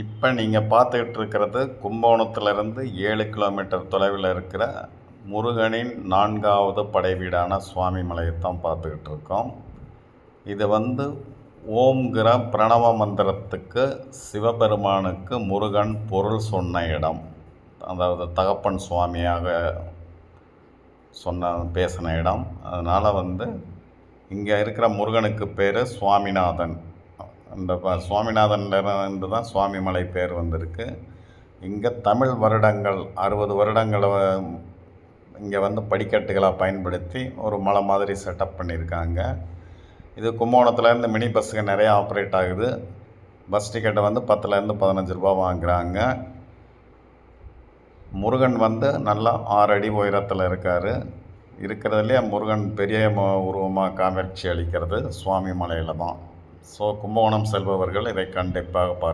இப்போ நீங்கள் பார்த்துக்கிட்டு இருக்கிறது கும்பகோணத்திலிருந்து 7 கிலோமீட்டர் தொலைவில் இருக்கிற முருகனின் 4வது படை வீடான சுவாமி மலையைத்தான் பார்த்துக்கிட்டு இருக்கோம். இது ஓம்ங்கிற பிரணவ மந்திரத்துக்கு சிவபெருமானுக்கு முருகன் பொருள் சொன்ன இடம். அதாவது தகப்பன் சுவாமியாக பேசின இடம். அதனால் இங்கே இருக்கிற முருகனுக்கு பேர் சுவாமிநாதன். அந்த சுவாமிநாதன்லேருந்து தான் சுவாமி மலை பேர் வந்திருக்கு. இங்கே தமிழ் வருடங்கள் 60 வருடங்களை இங்கே படிக்கட்டுகளாக பயன்படுத்தி ஒரு மலை மாதிரி செட்டப் பண்ணியிருக்காங்க. இது கும்பகோணத்துலேருந்து மினி பஸ்ஸுக்கு நிறையா ஆப்ரேட் ஆகுது. பஸ் டிக்கெட்டை 10லேருந்து 15 ரூபா வாங்குகிறாங்க. முருகன் நல்லா 6 அடி உயரத்தில் இருக்கார். இருக்கிறதுலே முருகன் பெரிய உருவமாக காட்சி அளிக்கிறது சுவாமி மலையில் தான். ஸோ கும்பகோணம் செல்பவர்கள் இதை கண்டிப்பாக